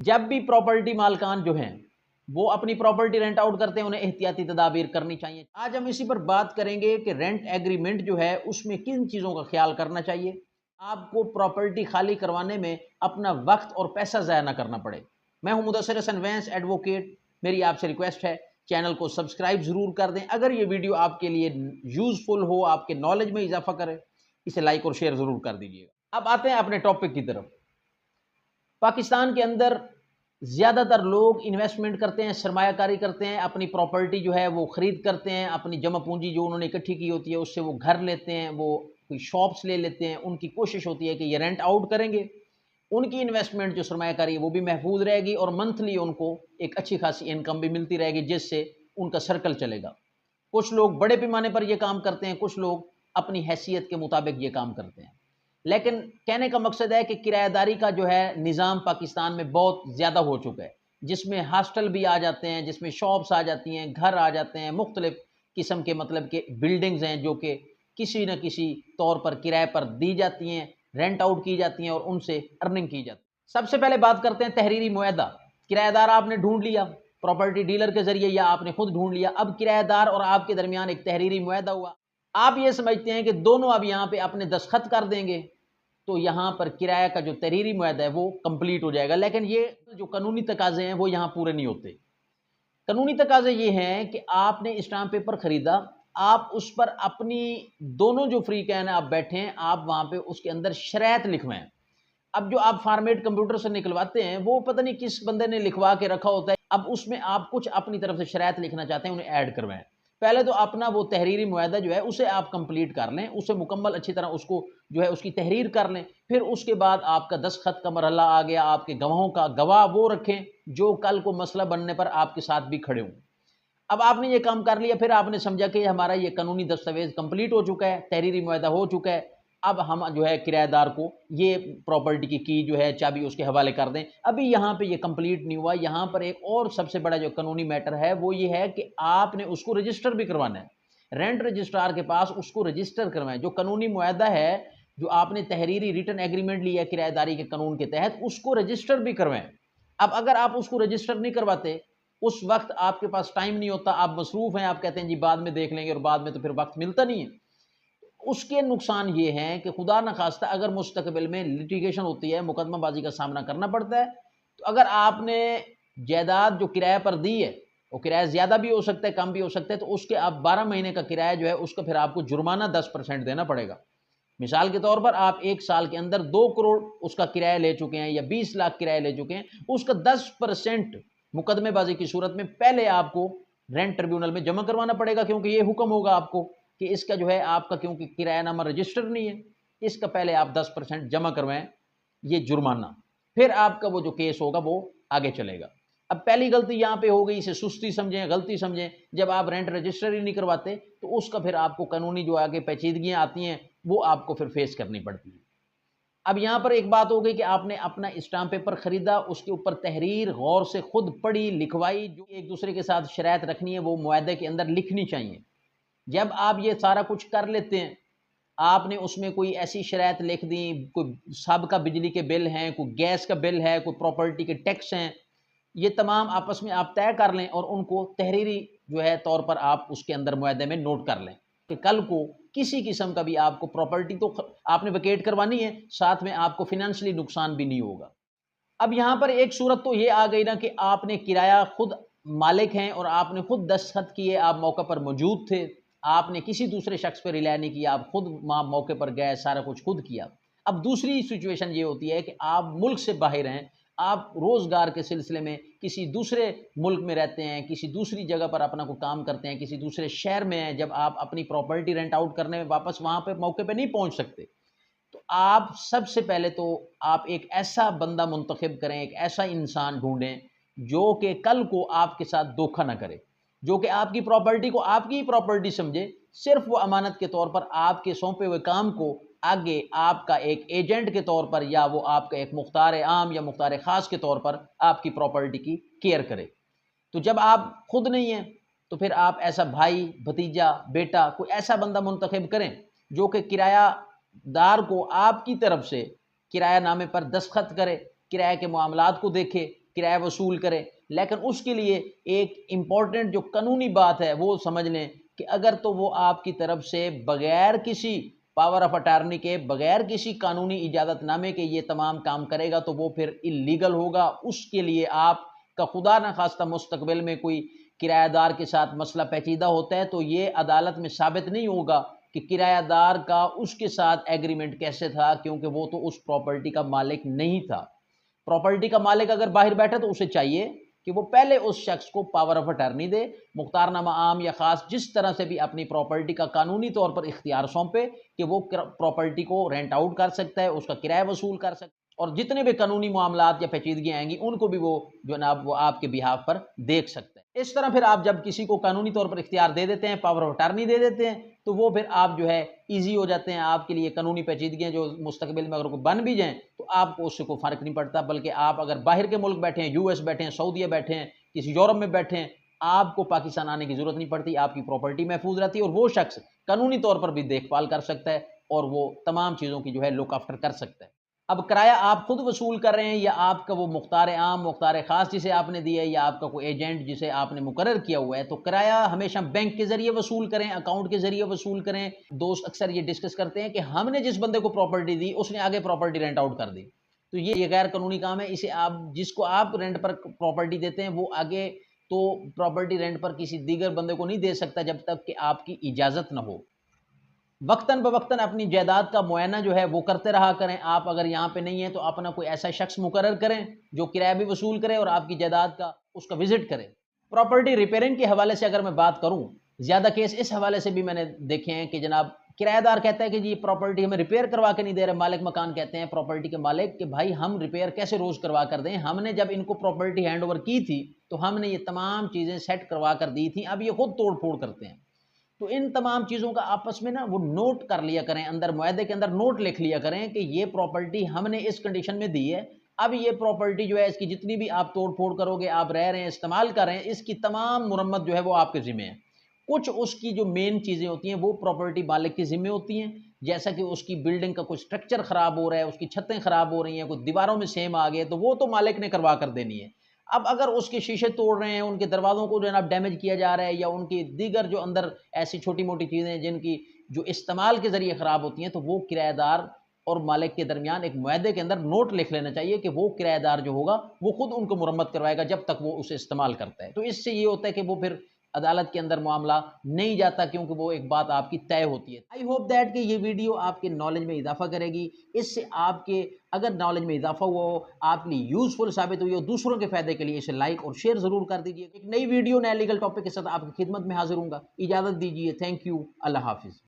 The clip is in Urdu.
جب بھی پراپرٹی مالکان جو ہیں وہ اپنی پراپرٹی رینٹ آؤٹ کرتے ہیں انہیں احتیاطی تدابیر کرنی چاہیے۔ آج ہم اسی پر بات کریں گے کہ رینٹ ایگریمنٹ جو ہے اس میں کن چیزوں کا خیال کرنا چاہیے، آپ کو پراپرٹی خالی کروانے میں اپنا وقت اور پیسہ ضائع نہ کرنا پڑے۔ میں ہوں مدثر حسن وینس ایڈوکیٹ، میری آپ سے ریکویسٹ ہے چینل کو سبسکرائب ضرور کر دیں۔ اگر یہ ویڈیو آپ کے لیے یوزفل ہو، آپ کے نالج میں اضافہ کرے، اسے لائک اور شیئر ضرور کر دیجیے گا۔ اب آتے ہیں اپنے ٹاپک کی طرف۔ پاکستان کے اندر زیادہ تر لوگ انویسٹمنٹ کرتے ہیں، سرمایہ کاری کرتے ہیں، اپنی پراپرٹی جو ہے وہ خرید کرتے ہیں، اپنی جمع پونجی جو انہوں نے اکٹھی کی ہوتی ہے اس سے وہ گھر لیتے ہیں، وہ کوئی شاپس لے لیتے ہیں۔ ان کی کوشش ہوتی ہے کہ یہ رینٹ آؤٹ کریں گے، ان کی انویسٹمنٹ جو سرمایہ کاری ہے وہ بھی محفوظ رہے گی اور منتھلی ان کو ایک اچھی خاصی انکم بھی ملتی رہے گی جس سے ان کا سرکل چلے گا۔ کچھ لوگ بڑے پیمانے پر یہ کام کرتے ہیں، کچھ لوگ اپنی حیثیت کے مطابق یہ کام کرتے ہیں۔ لیکن کہنے کا مقصد ہے کہ کرایہ داری کا جو ہے نظام پاکستان میں بہت زیادہ ہو چکا ہے، جس میں ہاسٹل بھی آ جاتے ہیں، جس میں شاپس آ جاتی ہیں، گھر آ جاتے ہیں، مختلف قسم کے مطلب کہ بلڈنگز ہیں جو کہ کسی نہ کسی طور پر کرائے پر دی جاتی ہیں، رینٹ آؤٹ کی جاتی ہیں اور ان سے ارننگ کی جاتی ہے۔ سب سے پہلے بات کرتے ہیں تحریری معاہدہ۔ کرایہ دار آپ نے ڈھونڈ لیا پراپرٹی ڈیلر کے ذریعے یا آپ نے خود ڈھونڈ لیا، اب کرایہ دار اور آپ کے درمیان ایک تحریری معاہدہ ہوا۔ آپ یہ سمجھتے ہیں کہ دونوں اب یہاں پہ اپنے دستخط کر دیں گے تو یہاں پر کرایہ کا جو تحریری معاہدہ ہے وہ کمپلیٹ ہو جائے گا، لیکن یہ جو قانونی تقاضے ہیں وہ یہاں پورے نہیں ہوتے۔ قانونی تقاضے یہ ہیں کہ آپ نے اسٹامپ پیپر خریدا، آپ اس پر اپنی دونوں جو فریقین ہیں آپ بیٹھے ہیں، آپ وہاں پہ اس کے اندر شرائط لکھوائیں۔ اب جو آپ فارمیٹ کمپیوٹر سے نکلواتے ہیں وہ پتہ نہیں کس بندے نے لکھوا کے رکھا ہوتا ہے، اب اس میں آپ کچھ اپنی طرف سے شرائط لکھنا چاہتے ہیں، انہیں ایڈ کروائیں۔ پہلے تو اپنا وہ تحریری معاہدہ جو ہے اسے آپ کمپلیٹ کر لیں، اسے مکمل اچھی طرح اس کو جو ہے اس کی تحریر کر لیں، پھر اس کے بعد آپ کا دستخط کا مرحلہ آ گیا، آپ کے گواہوں کا، گواہ وہ رکھیں جو کل کو مسئلہ بننے پر آپ کے ساتھ بھی کھڑے ہوں۔ اب آپ نے یہ کام کر لیا، پھر آپ نے سمجھا کہ ہمارا یہ قانونی دستاویز کمپلیٹ ہو چکا ہے، تحریری معاہدہ ہو چکا ہے، اب ہم جو ہے کرایہ دار کو یہ پراپرٹی کی کی جو ہے چابی اس کے حوالے کر دیں۔ ابھی یہاں پہ یہ کمپلیٹ نہیں ہوا، یہاں پر ایک اور سب سے بڑا جو قانونی میٹر ہے وہ یہ ہے کہ آپ نے اس کو رجسٹر بھی کروانا ہے، رینٹ رجسٹرار کے پاس اس کو رجسٹر کروائیں۔ جو قانونی معاہدہ ہے، جو آپ نے تحریری ریٹن ایگریمنٹ لیا ہے کرایہ داری کے قانون کے تحت، اس کو رجسٹر بھی کروائیں۔ اب اگر آپ اس کو رجسٹر نہیں کرواتے، اس وقت آپ کے پاس ٹائم نہیں ہوتا، آپ مصروف ہیں، آپ کہتے ہیں جی بعد میں دیکھ لیں گے، اور بعد میں تو پھر وقت ملتا نہیں ہے، اس کے نقصان یہ ہیں کہ خدا نخواستہ اگر مستقبل میں لیٹیگیشن ہوتی ہے، مقدمہ بازی کا سامنا کرنا پڑتا ہے، تو اگر آپ نے جائیداد جو کرایہ پر دی ہے، وہ کرایہ زیادہ بھی ہو سکتا ہے، کم بھی ہو سکتا ہے، تو اس کے آپ 12 مہینے کا کرایہ جو ہے اس کا پھر آپ کو جرمانہ 10% دینا پڑے گا۔ مثال کے طور پر آپ ایک سال کے اندر 2 کروڑ اس کا کرایہ لے چکے ہیں یا 20 لاکھ کرایہ لے چکے ہیں، اس کا 10% مقدمے بازی کی صورت میں پہلے آپ کو رینٹ ٹریبیونل میں جمع کروانا پڑے گا، کیونکہ یہ حکم ہوگا آپ کو کہ اس کا جو ہے آپ کا کیونکہ کرایہ نامہ رجسٹر نہیں ہے، اس کا پہلے آپ 10% جمع کروائیں، یہ جرمانہ، پھر آپ کا وہ جو کیس ہوگا وہ آگے چلے گا۔ اب پہلی غلطی یہاں پہ ہو گئی، اسے سستی سمجھیں، غلطی سمجھیں، جب آپ رینٹ رجسٹر ہی نہیں کرواتے تو اس کا پھر آپ کو قانونی جو آگے پیچیدگیاں آتی ہیں وہ آپ کو پھر فیس کرنی پڑتی ہیں۔ اب یہاں پر ایک بات ہو گئی کہ آپ نے اپنا اسٹامپ پیپر خریدا، اس کے اوپر تحریر غور سے خود پڑھی لکھوائی، جو ایک دوسرے کے ساتھ شرائط رکھنی ہے وہ معاہدے کے اندر لکھنی چاہیے۔ جب آپ یہ سارا کچھ کر لیتے ہیں، آپ نے اس میں کوئی ایسی شرائط لکھ دی، کوئی سابقہ بجلی کے بل ہیں، کوئی گیس کا بل ہے، کوئی پراپرٹی کے ٹیکس ہیں، یہ تمام آپس میں آپ طے کر لیں اور ان کو تحریری جو ہے طور پر آپ اس کے اندر معاہدے میں نوٹ کر لیں کہ کل کو کسی قسم کا بھی آپ کو پراپرٹی تو آپ نے ویکیٹ کروانی ہے، ساتھ میں آپ کو فنانشلی نقصان بھی نہیں ہوگا۔ اب یہاں پر ایک صورت تو یہ آ گئی نا کہ آپ نے کرایہ خود مالک ہیں اور آپ نے خود دستخط کیے، آپ موقع پر موجود تھے، آپ نے کسی دوسرے شخص پہ رلا نہیں کیا، آپ خود موقع پر گئے، سارا کچھ خود کیا۔ اب دوسری سچویشن یہ ہوتی ہے کہ آپ ملک سے باہر ہیں، آپ روزگار کے سلسلے میں کسی دوسرے ملک میں رہتے ہیں، کسی دوسری جگہ پر اپنا کوئی کام کرتے ہیں، کسی دوسرے شہر میں ہیں، جب آپ اپنی پراپرٹی رینٹ آؤٹ کرنے میں واپس وہاں پہ موقع پہ نہیں پہنچ سکتے، تو آپ سب سے پہلے تو آپ ایک ایسا بندہ منتخب کریں، ایک ایسا انسان ڈھونڈیں جو کہ کل کو آپ کے ساتھ دھوکہ نہ کرے، جو کہ آپ کی پراپرٹی کو آپ کی ہی پراپرٹی سمجھے، صرف وہ امانت کے طور پر آپ کے سونپے ہوئے کام کو آگے آپ کا ایک ایجنٹ کے طور پر یا وہ آپ کا ایک مختار عام یا مختار خاص کے طور پر آپ کی پراپرٹی کی کیئر کرے۔ تو جب آپ خود نہیں ہیں تو پھر آپ ایسا بھائی، بھتیجا، بیٹا، کوئی ایسا بندہ منتخب کریں جو کہ کرایہ دار کو آپ کی طرف سے کرایہ نامے پر دستخط کرے، کرایہ کے معاملات کو دیکھے، کرایہ وصول کرے، لیکن اس کے لیے ایک امپورٹنٹ جو قانونی بات ہے وہ سمجھ لیں کہ اگر تو وہ آپ کی طرف سے بغیر کسی پاور آف اٹارنی کے، بغیر کسی قانونی اجازت نامے کے یہ تمام کام کرے گا تو وہ پھر اللیگل ہوگا۔ اس کے لیے آپ کا خدا نخواستہ مستقبل میں کوئی کرایہ دار کے ساتھ مسئلہ پیچیدہ ہوتا ہے تو یہ عدالت میں ثابت نہیں ہوگا کہ کرایہ دار کا اس کے ساتھ ایگریمنٹ کیسے تھا، کیونکہ وہ تو اس پراپرٹی کا مالک نہیں تھا۔ پراپرٹی کا مالک اگر باہر بیٹھا تو اسے چاہیے کہ وہ پہلے اس شخص کو پاور آف اٹارنی دے، مختار نامہ عام یا خاص جس طرح سے بھی اپنی پراپرٹی کا قانونی طور پر اختیار سونپے کہ وہ پراپرٹی کو رینٹ آؤٹ کر سکتا ہے، اس کا کرایہ وصول کر سکتا ہے، اور جتنے بھی قانونی معاملات یا پیچیدگیاں آئیں گی ان کو بھی وہ جناب وہ آپ کے بہاف پر دیکھ سکتا ہے۔ اس طرح پھر آپ جب کسی کو قانونی طور پر اختیار دے دیتے ہیں، پاور آف اٹارنی دے دیتے ہیں، تو وہ پھر آپ جو ہے ایزی ہو جاتے ہیں آپ کے لیے۔ قانونی پیچیدگیاں جو مستقبل میں اگر کوئی بن بھی جائیں تو آپ کو اس سے کوئی فرق نہیں پڑتا، بلکہ آپ اگر باہر کے ملک بیٹھے ہیں، US بیٹھے ہیں، سعودیہ بیٹھے ہیں، کسی یورپ میں بیٹھے ہیں، آپ کو پاکستان آنے کی ضرورت نہیں پڑتی، آپ کی پراپرٹی محفوظ رہتی ہے، اور وہ شخص قانونی طور پر بھی دیکھ بھال کر سکتا ہے اور وہ تمام چیزوں کی جو ہے لک آفٹر کر سکتا ہے۔ اب کرایہ آپ خود وصول کر رہے ہیں یا آپ کا وہ مختار عام، مختار خاص جسے آپ نے دیا ہے، یا آپ کا کوئی ایجنٹ جسے آپ نے مقرر کیا ہوا ہے، تو کرایہ ہمیشہ بینک کے ذریعے وصول کریں، اکاؤنٹ کے ذریعے وصول کریں۔ دوست اکثر یہ ڈسکس کرتے ہیں کہ ہم نے جس بندے کو پراپرٹی دی اس نے آگے پراپرٹی رینٹ آؤٹ کر دی، تو یہ غیر قانونی کام ہے۔ اسے آپ جس کو آپ رینٹ پر پراپرٹی دیتے ہیں وہ آگے تو پراپرٹی رینٹ پر کسی دیگر بندے کو نہیں دے سکتا جب تک کہ آپ کی اجازت نہ ہو۔ وقتاً بوقتاً اپنی جائیداد کا معائنہ جو ہے وہ کرتے رہا کریں۔ آپ اگر یہاں پہ نہیں ہیں تو اپنا کوئی ایسا شخص مقرر کریں جو کرایہ بھی وصول کرے اور آپ کی جائیداد کا اس کا وزٹ کرے۔ پراپرٹی ریپیئرنگ کے حوالے سے اگر میں بات کروں، زیادہ کیس اس حوالے سے بھی میں نے دیکھے ہیں کہ جناب کرایہ دار کہتا ہے کہ جی پراپرٹی ہمیں ریپیئر کروا کے نہیں دے رہے، مالک مکان کہتے ہیں پراپرٹی کے مالک کہ بھائی ہم ریپیئر کیسے روز کروا کر دیں، ہم نے جب ان کو پراپرٹی ہینڈ اوور کی تھی تو ہم نے یہ تمام چیزیں سیٹ کروا کر دی تھیں، اب یہ خود توڑ پھوڑ کرتے ہیں۔ تو ان تمام چیزوں کا آپس میں نا وہ نوٹ کر لیا کریں، اندر معاہدے کے اندر نوٹ لکھ لیا کریں کہ یہ پراپرٹی ہم نے اس کنڈیشن میں دی ہے، اب یہ پراپرٹی جو ہے اس کی جتنی بھی آپ توڑ پھوڑ کرو گے، آپ رہ رہے ہیں، استعمال کر رہے ہیں، اس کی تمام مرمت جو ہے وہ آپ کے ذمہ ہے۔ کچھ اس کی جو مین چیزیں ہوتی ہیں وہ پراپرٹی مالک کے ذمہ ہوتی ہیں، جیسا کہ اس کی بلڈنگ کا کوئی سٹرکچر خراب ہو رہا ہے، اس کی چھتیں خراب ہو رہی ہیں، کوئی دیواروں میں سیم آ گئے، تو وہ تو مالک نے کروا کر دینی ہے۔ اب اگر اس کے شیشے توڑ رہے ہیں، ان کے دروازوں کو جناب ڈیمیج کیا جا رہا ہے، یا ان کی دیگر جو اندر ایسی چھوٹی موٹی چیزیں جن کی جو استعمال کے ذریعے خراب ہوتی ہیں، تو وہ کرایہ دار اور مالک کے درمیان ایک معاہدے کے اندر نوٹ لکھ لینا چاہیے کہ وہ کرایہ دار جو ہوگا وہ خود ان کو مرمت کروائے گا جب تک وہ اسے استعمال کرتا ہے۔ تو اس سے یہ ہوتا ہے کہ وہ پھر عدالت کے اندر معاملہ نہیں جاتا، کیونکہ وہ ایک بات آپ کی طے ہوتی ہے۔ آئی ہوپ دیٹ کہ یہ ویڈیو آپ کے نالج میں اضافہ کرے گی۔ اس سے آپ کے اگر نالج میں اضافہ ہوا ہو، آپ کے لیے یوزفل ثابت ہوئی ہو، دوسروں کے فائدے کے لیے اسے لائک اور شیئر ضرور کر دیجیے۔ ایک نئی ویڈیو نئے لیگل ٹاپک کے ساتھ آپ کی خدمت میں حاضر ہوں گا۔ اجازت دیجیے، تھینک یو، اللہ حافظ۔